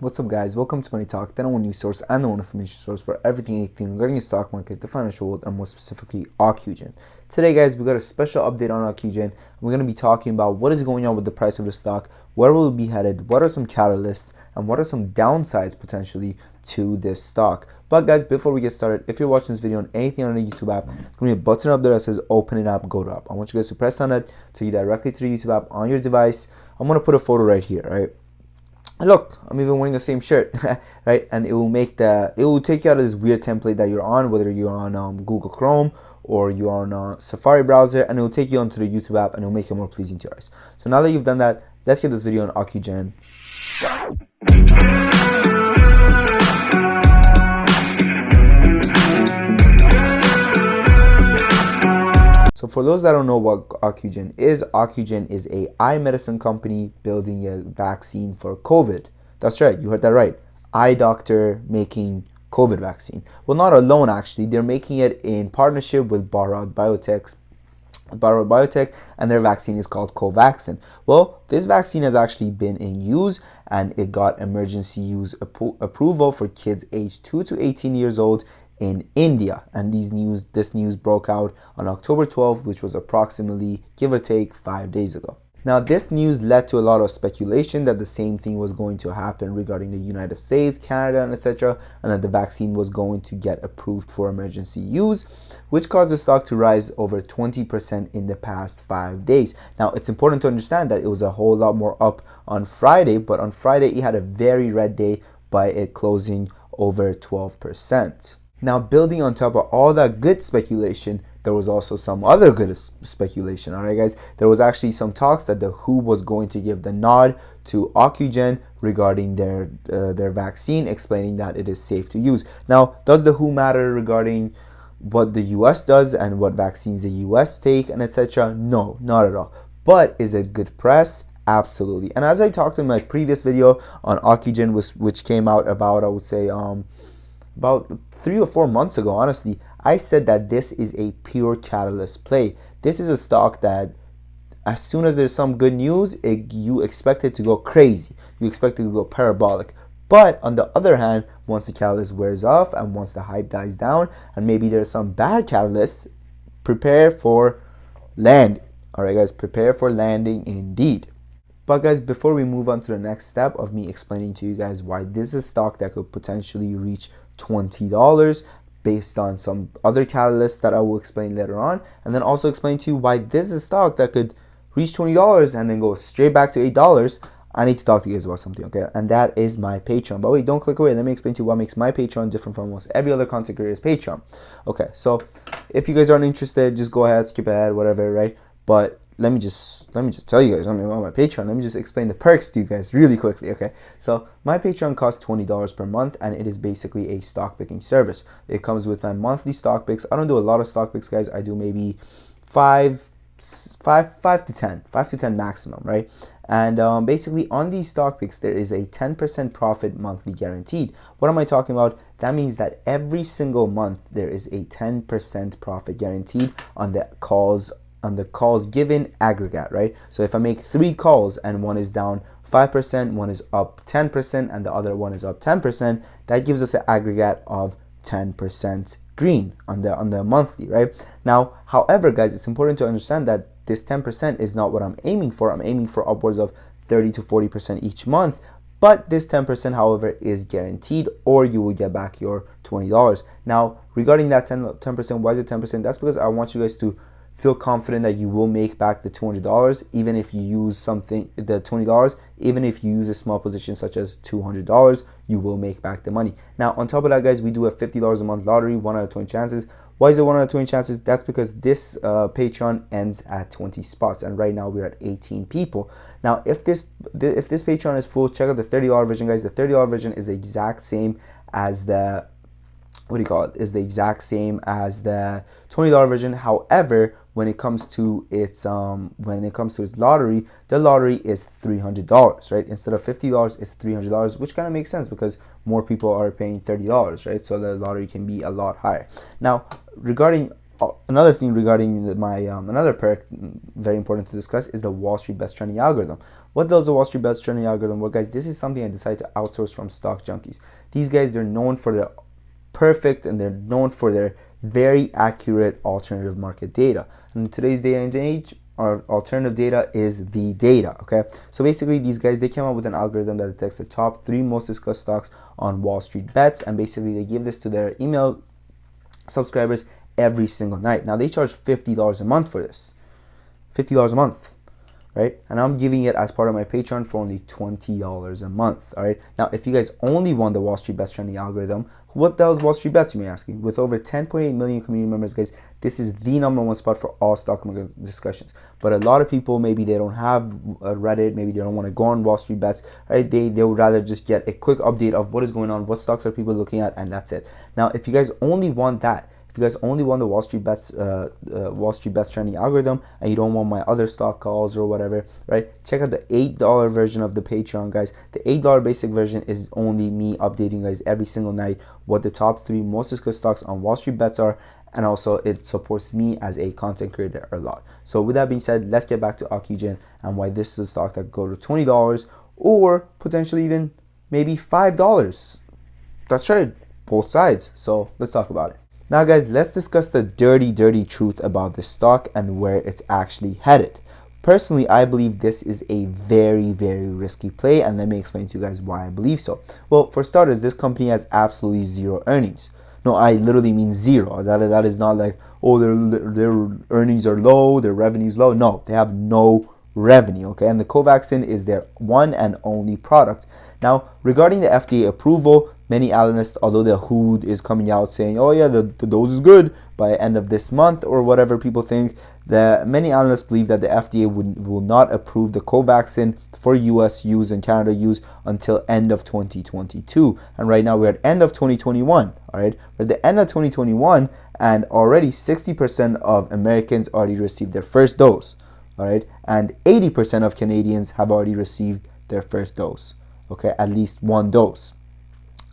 What's up, guys? Welcome to Money Talk, the number one news source and the one information source for everything regarding the stock market, the financial world, and more specifically, Ocugen. Today, guys, we got a special update on Ocugen. We're going to be talking about what is going on with the price of the stock, where will it be headed, what are some catalysts, and what are some downsides potentially to this stock. But guys, before we get started, if you're watching this video on anything on the YouTube app, there's going to be a button up there that says open it up, go to app. I want you guys to press on it to you directly to the YouTube app on your device. I'm going to put a photo right here, right? Look, I'm even wearing the same shirt, right? And it will take you out of this weird template that you're on, whether you're on Google Chrome or you're on a Safari browser, and it will take you onto the YouTube app and it will make it more pleasing to your eyes. So now that you've done that, let's get this video on Ocugen started. So for those that don't know what Ocugen is a eye medicine company building a vaccine for COVID. That's right, you heard that right. Eye doctor making COVID vaccine. Well, not alone actually. They're making it in partnership with Bharat Biotech, and their vaccine is called Covaxin. Well, this vaccine has actually been in use and it got emergency use approval for kids aged 2 to 18 years old in India, and this news broke out on October 12th, which was approximately, give or take, 5 days ago. Now, this news led to a lot of speculation that the same thing was going to happen regarding the United States, Canada, and etc., and that the vaccine was going to get approved for emergency use, which caused the stock to rise over 20% in the past 5 days. Now, it's important to understand that it was a whole lot more up on Friday, but on Friday it had a very red day by it closing over 12%. Now, building on top of all that good speculation, there was also some other good speculation. All right, guys, there was actually some talks that the WHO was going to give the nod to Ocugen regarding their vaccine, explaining that it is safe to use. Now, does the WHO matter regarding what the US does and what vaccines the US take and etc.? No, not at all. But is it good press? Absolutely. And as I talked in my previous video on Ocugen, which came out about, I would say, about 3 or 4 months ago, honestly, I said that this is a pure catalyst play. This is a stock that as soon as there's some good news, you expect it to go crazy. You expect it to go parabolic. But on the other hand, once the catalyst wears off and once the hype dies down and maybe there's some bad catalysts, prepare for landing. All right, guys, prepare for landing indeed. But guys, before we move on to the next step of me explaining to you guys why this is a stock that could potentially reach $20 based on some other catalysts that I will explain later on, and then also explain to you why this is a stock that could reach $20 and then go straight back to $8, I need to talk to you guys about something, okay? And that is my Patreon. But wait, don't click away. Let me explain to you what makes my Patreon different from almost every other content creator's Patreon. Okay, so if you guys aren't interested, just go ahead, skip ahead, whatever, right? But let me just tell you guys something about my Patreon. Let me just explain the perks to you guys really quickly, okay? So my Patreon costs $20 per month, and it is basically a stock picking service. It comes with my monthly stock picks. I don't do a lot of stock picks, guys. I do maybe 5 to 10 maximum, right? And basically on these stock picks, there is a 10% profit monthly guaranteed. What am I talking about? That means that every single month there is a 10% profit guaranteed on the calls given aggregate, right? So if I make 3 calls and one is down 5%, one is up 10%, and the other one is up 10%, that gives us an aggregate of 10% green on the monthly, right? Now, however, guys, it's important to understand that this 10% is not what I'm aiming for. I'm aiming for upwards of 30 to 40% each month. But this 10%, however, is guaranteed, or you will get back your $20. Now, regarding that 10%, why is it 10%? That's because I want you guys to feel confident that you will make back the $200 even if you use the $20, even if you use a small position such as $200, you will make back the money. Now, on top of that, guys, we do a $50 a month lottery, 1 out of 20 chances. Why is it 1 out of 20 chances? That's because this Patreon ends at 20 spots, and right now we're at 18 people. Now, if this Patreon is full, check out the $30 version, guys. The $30 version is the exact same as the is the exact same as the $20 version. However, when it comes to its lottery, the lottery is $300, right? Instead of $50, it's $300, which kind of makes sense because more people are paying $30, right? So the lottery can be a lot higher. Now, regarding another thing regarding my another perk very important to discuss is the Wall Street Best Trending algorithm. What does the Wall Street Bets trending algorithm? Well, guys, this is something I decided to outsource from Stock Junkies. These guys, they're known for their perfect and they're known for their very accurate alternative market data. And in today's day and age, our alternative data is the data. Okay, so basically these guys, they came up with an algorithm that detects the top 3 most discussed stocks on Wall Street Bets, and basically they give this to their email subscribers every single night. Now they charge $50 a month for this. $50 a month, right? And I'm giving it as part of my Patreon for only $20 a month. All right, now if you guys only want the Wall Street Bets trending algorithm, what the hell is Wall Street Bets, you may ask me? With over 10.8 million community members, guys, this is the #1 spot for all stock market discussions. But a lot of people, maybe they don't have a Reddit, maybe they don't want to go on Wall Street Bets, right? They would rather just get a quick update of what is going on, what stocks are people looking at, and that's it. Now, if you guys only want that, if you guys only want the Wall Street Bets trending algorithm, and you don't want my other stock calls or whatever, right? Check out the $8 version of the Patreon, guys. The $8 basic version is only me updating guys every single night what the top 3 most discussed stocks on Wall Street Bets are, and also it supports me as a content creator a lot. So with that being said, let's get back to Ocugen and why this is a stock that could go to $20 or potentially even maybe $5. That's right, both sides. So let's talk about it. Now guys, let's discuss the dirty truth about this stock and where it's actually headed. Personally, I believe this is a very risky play, and let me explain to you guys why I believe so. Well, for starters, this company has absolutely zero earnings. No, I literally mean zero. That is not like, oh, their earnings are low, their revenue's low. No, they have no revenue, okay? And the Covaxin is their one and only product. Now, regarding the FDA approval, many analysts, although the WHO is coming out saying, oh yeah, the dose is good by end of this month or whatever people think, many analysts believe that the FDA will not approve the Covaxin for US use and Canada use until end of 2022. And right now we're at end of 2021, all right? We're at the end of 2021 and already 60% of Americans already received their first dose, all right? And 80% of Canadians have already received their first dose, okay? At least one dose.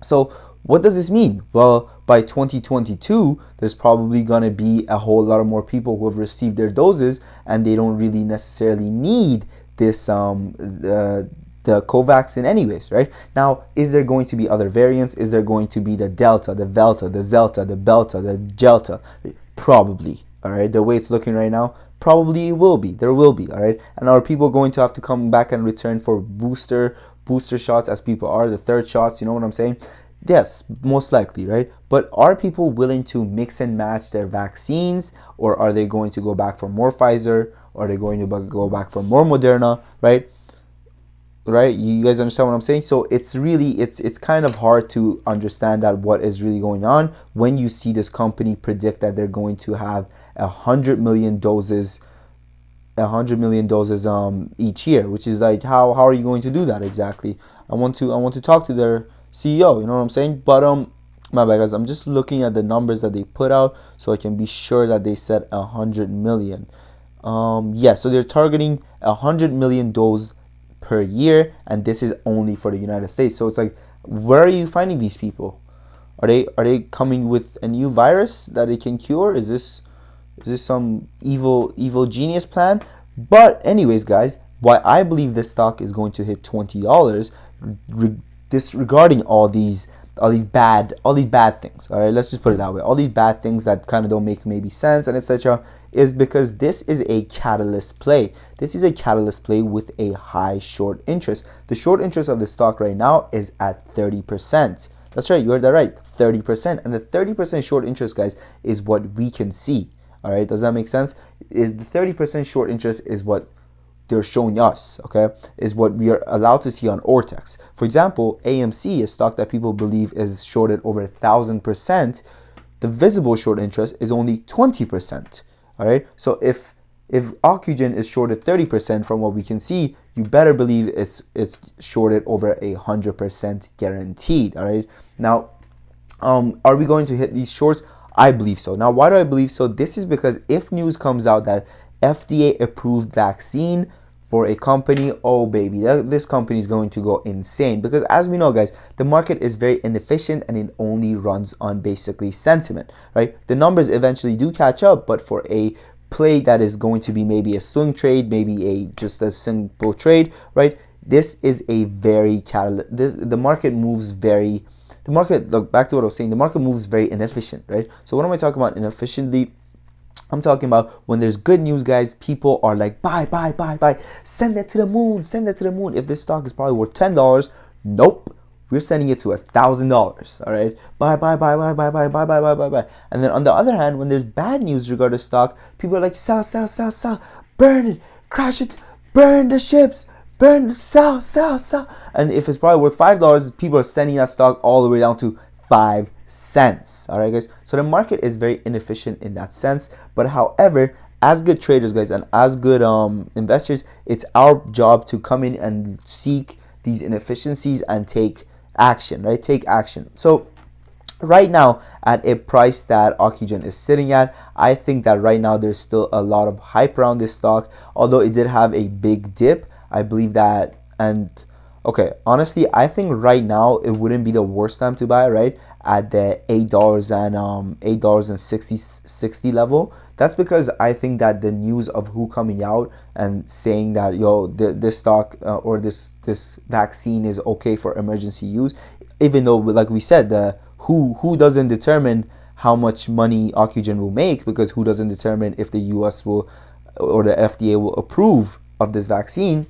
So what does this mean? Well, by 2022, there's probably going to be a whole lot of more people who have received their doses, and they don't really necessarily need this the Covaxin anyways, right? Now, is there going to be other variants? Is there going to be the Delta, the Velta, the Zelta, the Belta, the Gelta? Probably, all right? The way it's looking right now, probably it will be. There will be, all right? And are people going to have to come back and return for booster shots as people are, the third shots, you know what I'm saying? Yes, most likely, right? But are people willing to mix and match their vaccines, or are they going to go back for more Pfizer, or are they going to go back for more Moderna, right? Right, you guys understand what I'm saying? So it's really, it's kind of hard to understand that what is really going on when you see this company predict that they're going to have 100 million doses each year, which is like, how are you going to do that exactly? I want to talk to their CEO, you know what I'm saying? But my bad guys, I'm just looking at the numbers that they put out so I can be sure that they said 100 million. Yeah, so they're targeting 100 million doses per year, and this is only for the United States. So it's like, where are you finding these people? Are they coming with a new virus that they can cure? Is this some evil genius plan? But anyways, guys, why I believe this stock is going to hit $20, disregarding all these bad things. All right, let's just put it that way. All these bad things that kind of don't make maybe sense and etc. is because this is a catalyst play. This is a catalyst play with a high short interest. The short interest of the stock right now is at 30%. That's right, you heard that right, 30%. And the 30% short interest, guys, is what we can see. All right, does that make sense? The 30% short interest is what they're showing us, okay, is what we are allowed to see on Ortex. For example, AMC, a stock that people believe is shorted over 1,000%, the visible short interest is only 20%. All right, so if Ocugen is shorted 30% from what we can see, you better believe it's shorted over 100% guaranteed. All right, now are we going to hit these shorts? I believe so. Now, why do I believe so? This is because if news comes out that FDA approved vaccine for a company, oh baby, this company is going to go insane, because as we know, guys, the market is very inefficient and it only runs on basically sentiment, right? The numbers eventually do catch up, but for a play that is going to be maybe a swing trade, maybe just a simple trade, right? This is a very the market moves very, look back to what I was saying, the market moves very inefficient, right? So what am I talking about inefficiently? I'm talking about when there's good news, guys, people are like, buy, buy, buy, buy, send that to the moon, send that to the moon. If this stock is probably worth $10, nope, we're sending it to $1,000. All right, buy, buy, buy, buy, buy, buy, buy, buy, buy, buy, buy. And then on the other hand, when there's bad news regarding stock, people are like, sell, sell, sell, sell, burn it, crash it, burn the ships, burn, sell, sell, sell. And if it's probably worth $5, people are sending that stock all the way down to 5 cents. All right, guys, so the market is very inefficient in that sense. But however, as good traders, guys, and as good investors, it's our job to come in and seek these inefficiencies and take action, right? Take action. So right now, at a price that Ocugen is sitting at, I think that right now there's still a lot of hype around this stock, although it did have a big dip. I believe that, and okay, honestly, I think right now it wouldn't be the worst time to buy, right? At the $8 and $8.60 level. That's because I think that the news of WHO coming out and saying that this stock or this vaccine is okay for emergency use, even though, like we said, the WHO doesn't determine how much money Ocugen will make, because WHO doesn't determine if the US will or the FDA will approve of this vaccine.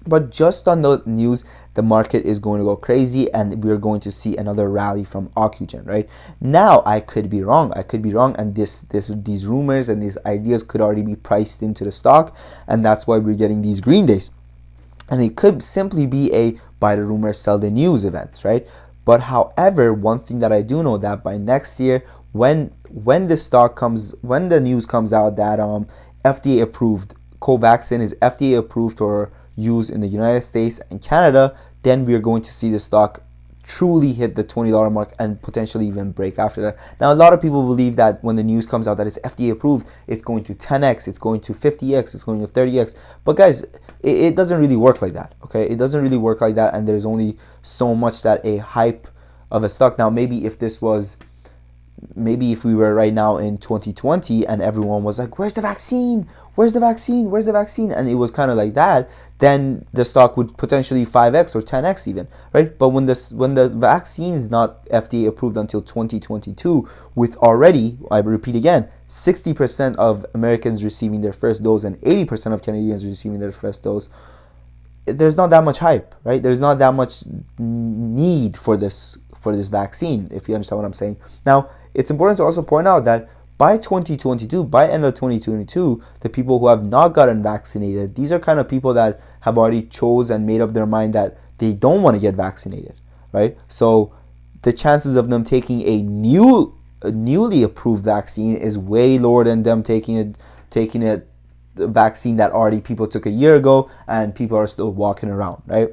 But just on the news, the market is going to go crazy, and we're going to see another rally from Ocugen, right? Now, I could be wrong, and these rumors and these ideas could already be priced into the stock, and that's why we're getting these green days. And it could simply be a buy the rumor, sell the news event, right? But however, one thing that I do know, that by next year, when the news comes out that FDA approved, Covaxin is FDA approved for use in the United States and Canada, then we are going to see the stock truly hit the $20 mark and potentially even break after that. Now, a lot of people believe that when the news comes out that it's FDA approved, it's going to 10x, it's going to 50x, it's going to 30x. But guys, it doesn't really work like that, okay? It doesn't really work like that, and there's only so much that a hype of a stock. Now, maybe if we were right now in 2020 and everyone was like, where's the vaccine? Where's the vaccine? Where's the vaccine? And it was kind of like that, then the stock would potentially 5x or 10x even, right? But when the vaccine is not FDA approved until 2022, with already, I repeat again, 60% of Americans receiving their first dose and 80% of Canadians receiving their first dose, there's not that much hype, right? There's not that much need for this vaccine, if you understand what I'm saying. Now, it's important to also point out that by 2022, by end of 2022, the people who have not gotten vaccinated, these are kind of people that have already chose and made up their mind that they don't want to get vaccinated, right? So the chances of them taking a newly approved vaccine is way lower than them taking a vaccine that already people took a year ago and people are still walking around, right?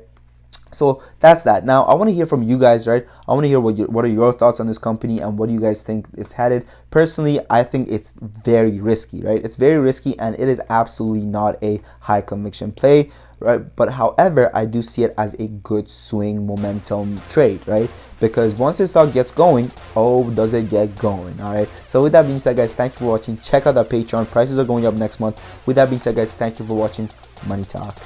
So that's that. Now, I want to hear from you guys, right? I want to hear what are your thoughts on this company and what do you guys think it's headed. Personally, I think it's very risky, right? It's very risky, and it is absolutely not a high conviction play, right? But however, I do see it as a good swing momentum trade, right? Because once this stock gets going, oh, does it get going, all right? So with that being said, guys, thank you for watching. Check out that Patreon. Prices are going up next month. With that being said, guys, thank you for watching Money Talk.